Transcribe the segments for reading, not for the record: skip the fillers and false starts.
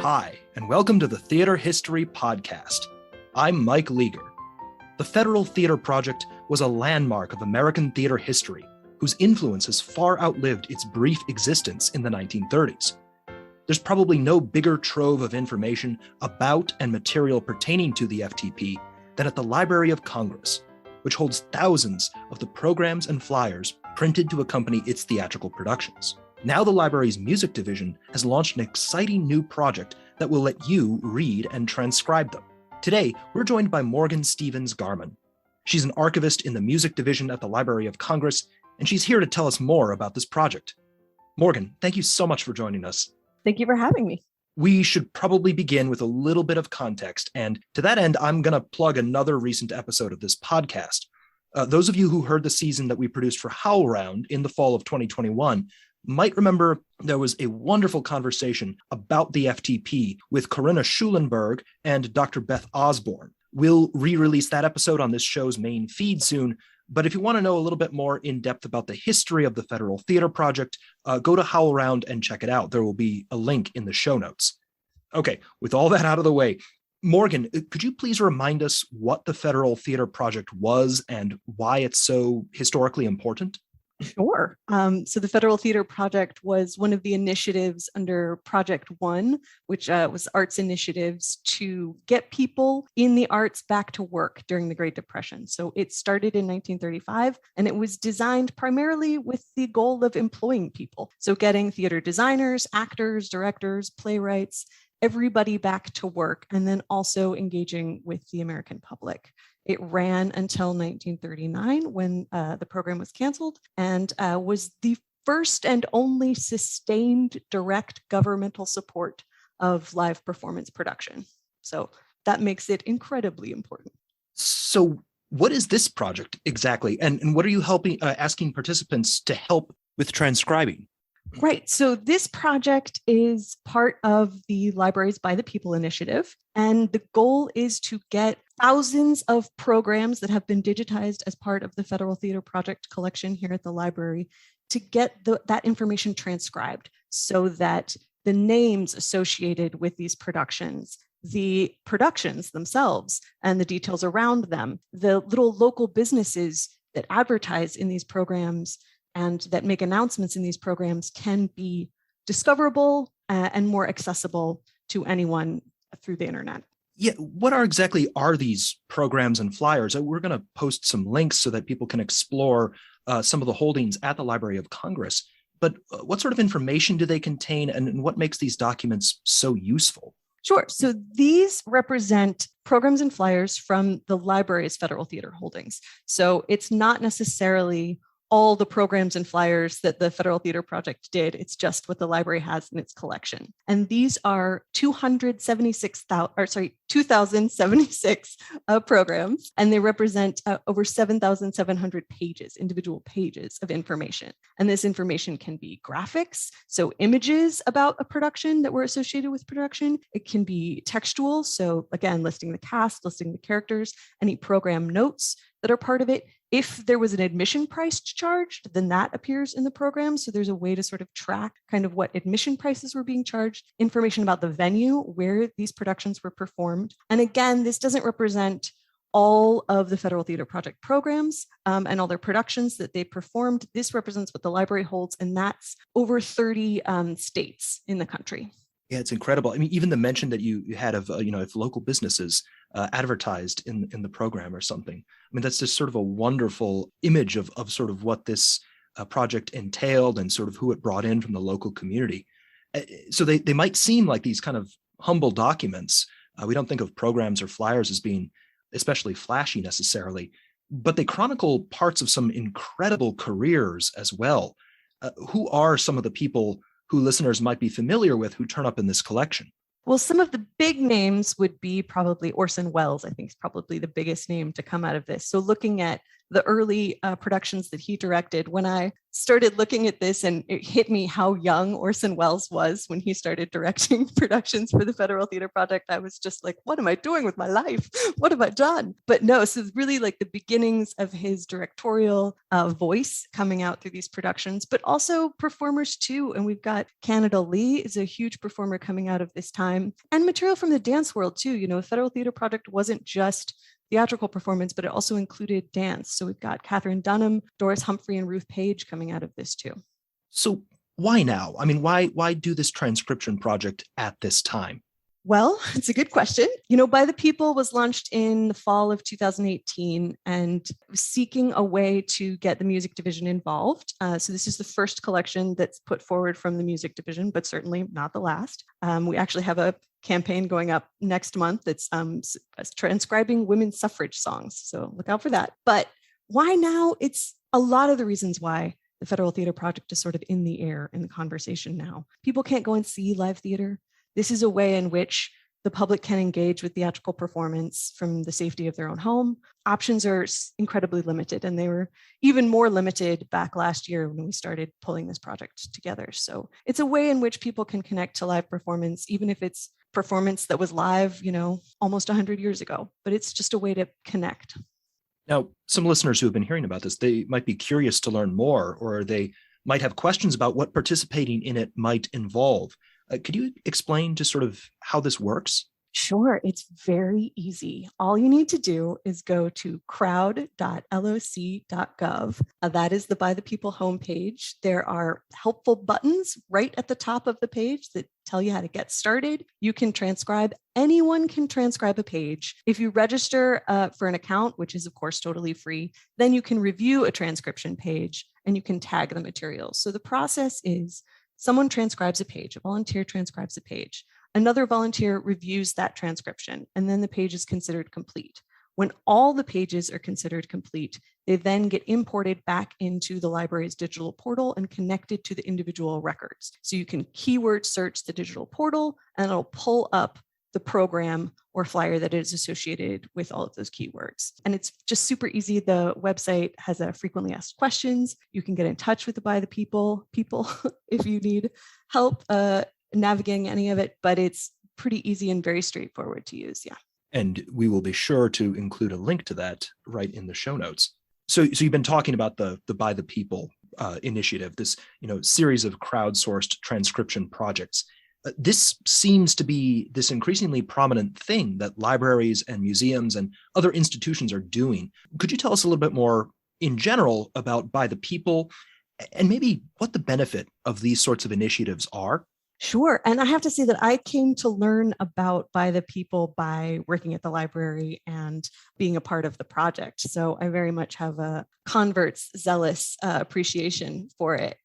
Hi, and welcome to the Theater History Podcast. I'm Mike Leager. The Federal Theater Project was a landmark of American theater history, whose influence has far outlived its brief existence in the 1930s. There's probably no bigger trove of information about and material pertaining to the FTP than at the Library of Congress, which holds thousands of the programs and flyers printed to accompany its theatrical productions. Now the library's music division has launched an exciting new project that will let you read and transcribe them. Today, we're joined by Morgen Stevens-Garmon. She's an archivist in the music division at the Library of Congress, and she's here to tell us more about this project. Morgen, thank you so much for joining us. Thank you for having me. We should probably begin with a little bit of context, and to that end, I'm going to plug another recent episode of this podcast. Those of you who heard the season that we produced for HowlRound in the fall of 2021 might remember there was a wonderful conversation about the FTP with Corinna Schulenberg and Dr. Beth Osborne. We'll re-release that episode on this show's main feed soon, but if you want to know a little bit more in depth about the history of the Federal Theater Project, go to HowlRound and check it out. There will be a link in the show notes. Okay, with all that out of the way, Morgen, could you please remind us what the Federal Theater Project was and why it's so historically important? Sure. So the Federal Theater Project was one of the initiatives under Project One, which was arts initiatives to get people in the arts back to work during the Great Depression. So it started in 1935, and it was designed primarily with the goal of employing people. So getting theater designers, actors, directors, playwrights, everybody back to work, and then also engaging with the American public. It ran until 1939 when the program was canceled and was the first and only sustained direct governmental support of live performance production. So that makes it incredibly important. So what is this project exactly? And what are you asking participants to help with transcribing? Right. So this project is part of the Libraries by the People initiative. And the goal is to get thousands of programs that have been digitized as part of the Federal Theater Project collection here at the library to get that information transcribed so that the names associated with these productions, the productions themselves and the details around them, the little local businesses that advertise in these programs and that make announcements in these programs can be discoverable and more accessible to anyone through the internet. Yeah, what exactly are these programs and flyers? We're going to post some links so that people can explore some of the holdings at the Library of Congress. But what sort of information do they contain, and what makes these documents so useful? Sure. So these represent programs and flyers from the library's federal theater holdings. So it's not necessarily all the programs and flyers that the Federal Theater Project did. It's just what the library has in its collection. And these are 2,076 programs, and they represent over 7,700 pages, individual pages of information. And this information can be graphics, so images about a production that were associated with production. It can be textual, so again, listing the cast, listing the characters, any program notes that are part of it. If there was an admission price charged, then that appears in the program. So there's a way to sort of track kind of what admission prices were being charged, information about the venue where these productions were performed. And again, this doesn't represent all of the Federal Theater Project programs and all their productions that they performed. This represents what the library holds, and that's over 30 states in the country. Yeah, it's incredible. I mean, even the mention that you had of, if local businesses advertised in the program or something. I mean, that's just sort of a wonderful image of sort of what this project entailed and sort of who it brought in from the local community. So they might seem like these kind of humble documents. We don't think of programs or flyers as being especially flashy necessarily, but they chronicle parts of some incredible careers as well. Who are some of the people who listeners might be familiar with who turn up in this collection? Well, some of the big names would be probably Orson Welles, I think is probably the biggest name to come out of this. So looking at the early productions that he directed. When I started looking at this, and it hit me how young Orson Welles was when he started directing productions for the Federal Theater Project, I was just like, what am I doing with my life? What have I done? But no, so it's really like the beginnings of his directorial voice coming out through these productions, but also performers too. And we've got Canada Lee is a huge performer coming out of this time, and material from the dance world too. You know, the Federal Theater Project wasn't just theatrical performance, but it also included dance. So we've got Catherine Dunham, Doris Humphrey, and Ruth Page coming out of this too. So why now? I mean, why do this transcription project at this time? Well, it's a good question. You know, By the People was launched in the fall of 2018 and seeking a way to get the music division involved. So this is the first collection that's put forward from the music division, but certainly not the last. We actually have a campaign going up next month that's transcribing women's suffrage songs. So look out for that. But why now? It's a lot of the reasons why the Federal Theater Project is sort of in the air in the conversation now. People can't go and see live theater. This is a way in which the public can engage with theatrical performance from the safety of their own home. Options are incredibly limited, and they were even more limited back last year when we started pulling this project together. So it's a way in which people can connect to live performance, even if it's performance that was live, you know, almost 100 years ago, but it's just a way to connect. Now, some listeners who have been hearing about this, they might be curious to learn more, or they might have questions about what participating in it might involve. Could you explain just sort of how this works? Sure, it's very easy. All you need to do is go to crowd.loc.gov. That is the By the People homepage. There are helpful buttons right at the top of the page that tell you how to get started. You can transcribe. Anyone can transcribe a page. If you register for an account, which is of course totally free, then you can review a transcription page and you can tag the materials. So the process is someone transcribes a page, a volunteer transcribes a page. Another volunteer reviews that transcription, and then the page is considered complete. When all the pages are considered complete, they then get imported back into the library's digital portal and connected to the individual records. So you can keyword search the digital portal, and it'll pull up the program or flyer that is associated with all of those keywords. And it's just super easy. The website has a frequently asked questions. You can get in touch with the By the People if you need help navigating any of it, but it's pretty easy and very straightforward to use. Yeah. And we will be sure to include a link to that right in the show notes. So you've been talking about the By the People initiative, this series of crowdsourced transcription projects. This seems to be this increasingly prominent thing that libraries and museums and other institutions are doing. Could you tell us a little bit more in general about By the People and maybe what the benefit of these sorts of initiatives are? Sure. And I have to say that I came to learn about By the People by working at the library and being a part of the project. So I very much have a convert's zealous appreciation for it.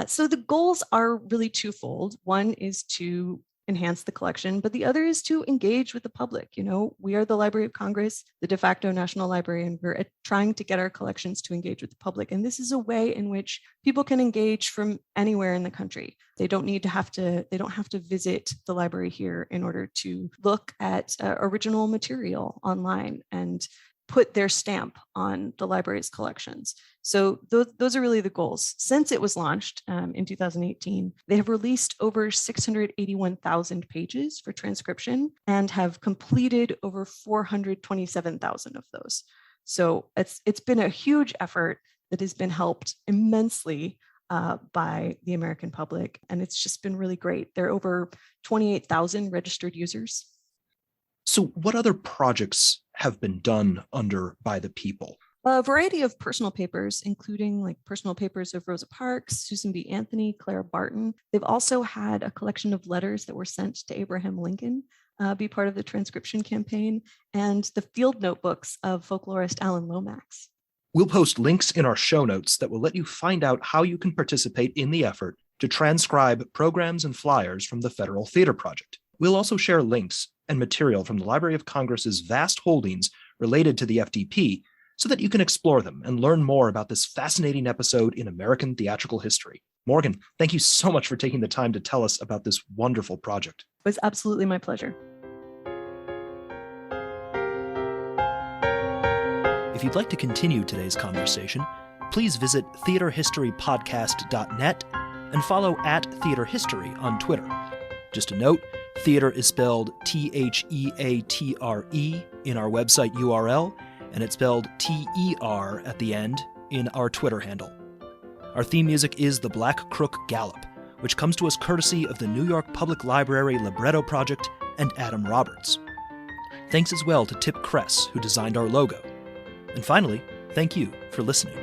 So the goals are really twofold. One is to enhance the collection, but the other is to engage with the public. You know, we are the Library of Congress, the de facto national library, and we're trying to get our collections to engage with the public. And this is a way in which people can engage from anywhere in the country. They don't have to visit the library here in order to look at original material online and put their stamp on the library's collections. So those are really the goals. Since it was launched in 2018, they have released over 681,000 pages for transcription and have completed over 427,000 of those. So it's been a huge effort that has been helped immensely by the American public, and it's just been really great. There are over 28,000 registered users. So what other projects have been done under By the People? A variety of personal papers, including like personal papers of Rosa Parks, Susan B. Anthony, Clara Barton. They've also had a collection of letters that were sent to Abraham Lincoln be part of the transcription campaign, and the field notebooks of folklorist Alan Lomax. We'll post links in our show notes that will let you find out how you can participate in the effort to transcribe programs and flyers from the Federal Theater Project. We'll also share links and material from the Library of Congress's vast holdings related to the FTP so that you can explore them and learn more about this fascinating episode in American theatrical history. Morgan, thank you so much for taking the time to tell us about this wonderful project. It was absolutely my pleasure. If you'd like to continue today's conversation, please visit theaterhistorypodcast.net and follow @theaterhistory on Twitter. Just a note, theater is spelled THEATRE in our website URL, and it's spelled TER at the end in our Twitter handle. Our theme music is The Black Crook Gallop, which comes to us courtesy of the New York Public Library Libretto Project and Adam Roberts. Thanks as well to Tip Kress, who designed our logo. And finally, thank you for listening.